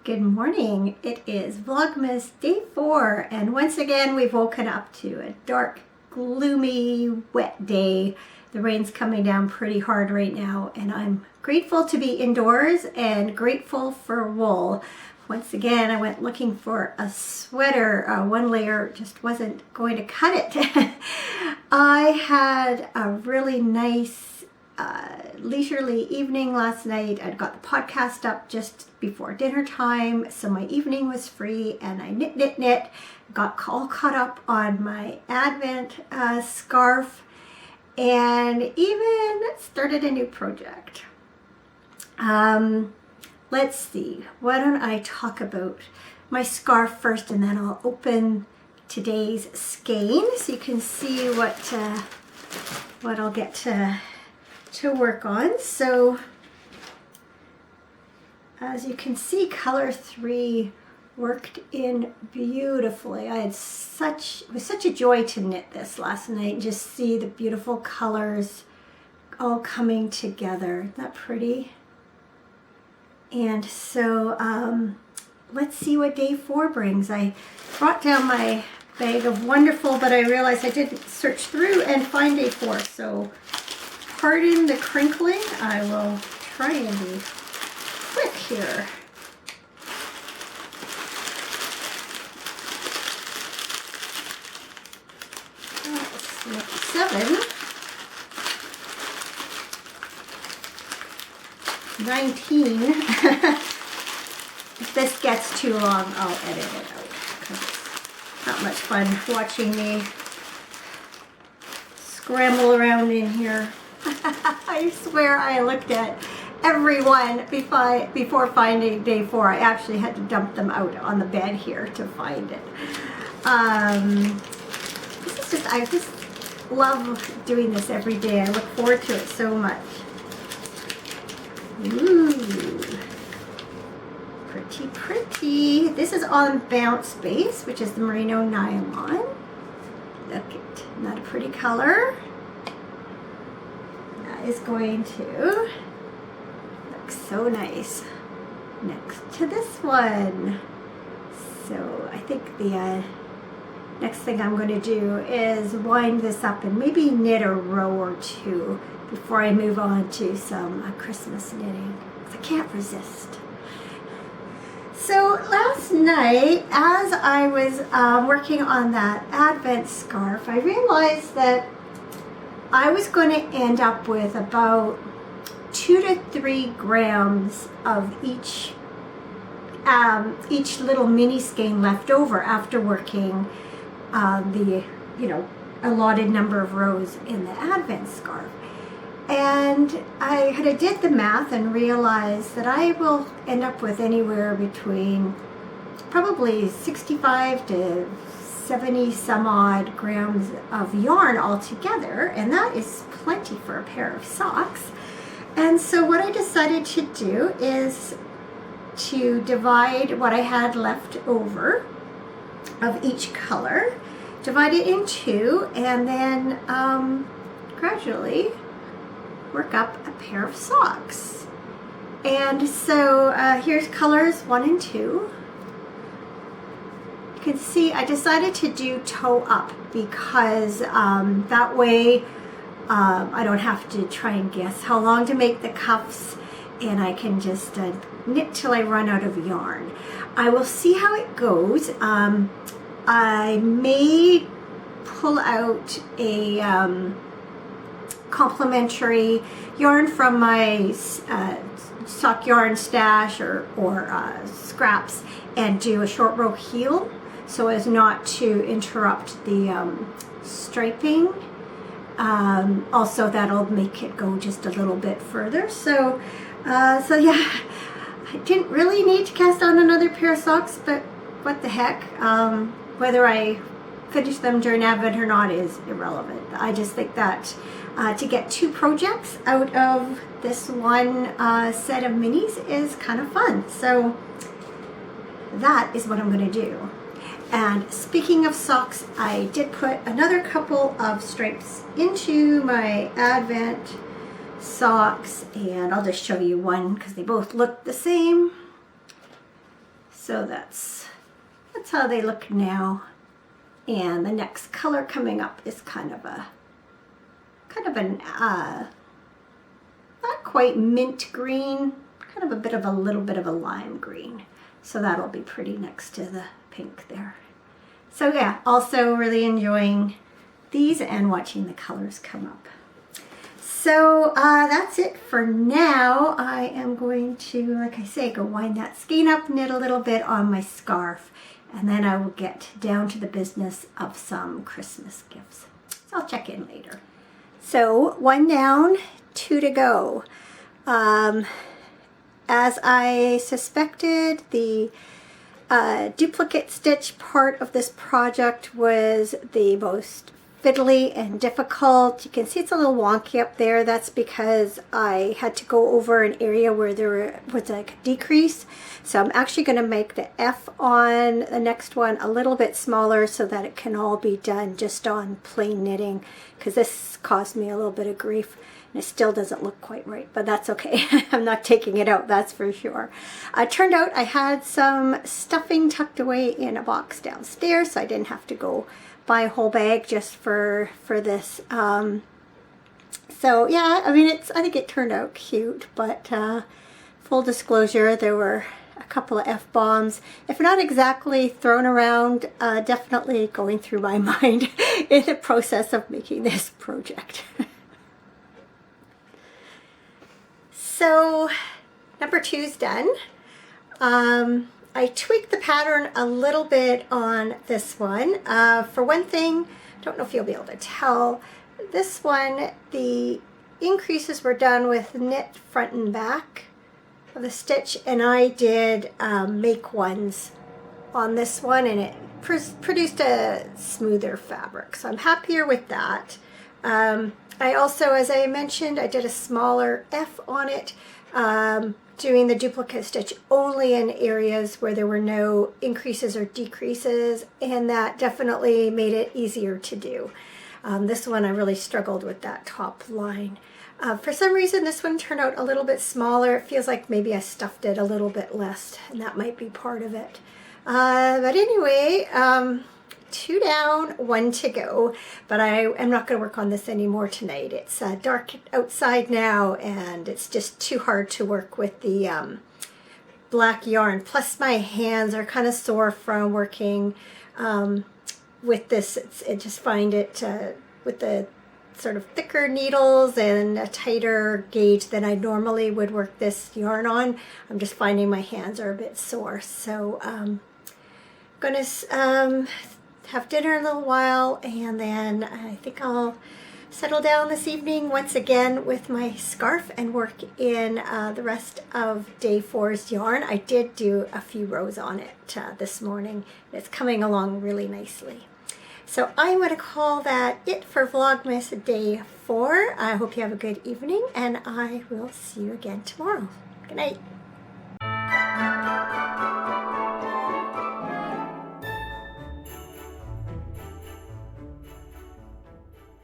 Good morning. It is Vlogmas day 4, and once again we've woken up to a dark, gloomy, wet day. The rain's coming down pretty hard right now, and I'm grateful to be indoors and grateful for wool. Once again, I went looking for a sweater. One layer just wasn't going to cut it. I had a really nice leisurely evening last night. I'd got the podcast up just before dinner time, so my evening was free, and I knit, got all caught up on my Advent scarf, and even started a new project. Let's see, why don't I talk about my scarf first, and then I'll open today's skein so you can see what I'll get to work on. So as you can see, color 3 worked in beautifully. It was such a joy to knit this last night and just see the beautiful colors all coming together. Isn't that pretty? And so let's see what day 4 brings. I brought down my bag of wonderful, but I realized I didn't search through and find day 4, so pardon the crinkling. I will try and be quick here. Let's see, 7, 19. If this gets too long, I'll edit it out, because it's not much fun watching me scramble around in here. I swear I looked at everyone before finding day 4. I actually had to dump them out on the bed here to find it. I just love doing this every day. I look forward to it so much. Ooh, pretty, pretty. This is on Bounce Base, which is the merino nylon. Look at, not a pretty color. Is going to look so nice next to this one. So I think the next thing I'm going to do is wind this up and maybe knit a row or 2 before I move on to some Christmas knitting. I can't resist. So last night, as I was working on that Advent scarf, I realized that I was going to end up with about 2 to 3 grams of each little mini skein left over after working the allotted number of rows in the Advent scarf. And I did the math and realized that I will end up with anywhere between probably 65 to 70 some odd grams of yarn altogether, and that is plenty for a pair of socks. And so what I decided to do is to divide what I had left over of each color, divide it in 2, and then gradually work up a pair of socks. And so here's colors 1 and 2. You can see I decided to do toe up because that way I don't have to try and guess how long to make the cuffs, and I can just knit till I run out of yarn. I will see how it goes. I may pull out a complimentary yarn from my sock yarn stash or scraps and do a short row heel, so as not to interrupt the striping. Also, that'll make it go just a little bit further. So yeah, I didn't really need to cast on another pair of socks, but what the heck. Whether I finish them during Advent or not is irrelevant. I just think that to get 2 projects out of this one set of minis is kind of fun. So that is what I'm going to do. And speaking of socks, I did put another couple of stripes into my Advent socks, and I'll just show you one because they both look the same. So that's how they look now. And the next color coming up is kind of an not quite mint green, kind of a little bit of a lime green. So that'll be pretty next to the pink there. So yeah, also really enjoying these and watching the colors come up. So that's it for now. I am going to, like I say, go wind that skein up, knit a little bit on my scarf, and then I will get down to the business of some Christmas gifts. So I'll check in later. So 1 down, 2 to go. As I suspected, the duplicate stitch part of this project was the most fiddly and difficult. You can see it's a little wonky up there. That's because I had to go over an area where there was like a decrease. So I'm actually going to make the F on the next one a little bit smaller so that it can all be done just on plain knitting, because this caused me a little bit of grief. And it still doesn't look quite right, but that's okay. I'm not taking it out, that's for sure. It turned out I had some stuffing tucked away in a box downstairs, so I didn't have to go buy a whole bag just for this. So yeah, I mean, I think it turned out cute, but full disclosure, there were a couple of F-bombs, if not exactly thrown around, definitely going through my mind in the process of making this project. So number 2's done. I tweaked the pattern a little bit on this one. For one thing, I don't know if you'll be able to tell, this one, the increases were done with knit front and back of the stitch, and I did make ones on this one, and it produced a smoother fabric. So I'm happier with that. I also, as I mentioned, I did a smaller F on it, doing the duplicate stitch only in areas where there were no increases or decreases, and that definitely made it easier to do. This one I really struggled with that top line. For some reason this one turned out a little bit smaller. It feels like maybe I stuffed it a little bit less, and that might be part of it. But anyway, 2 down, 1 to go, but I am not going to work on this anymore tonight. It's dark outside now, and it's just too hard to work with the black yarn. Plus my hands are kind of sore from working with this. I just find it with the sort of thicker needles and a tighter gauge than I normally would work this yarn on. I'm just finding my hands are a bit sore. So I'm going to have dinner in a little while, and then I think I'll settle down this evening once again with my scarf and work in the rest of day 4's yarn. I did do a few rows on it this morning. It's coming along really nicely. So I'm going to call that it for Vlogmas day 4. I hope you have a good evening, and I will see you again tomorrow. Good night.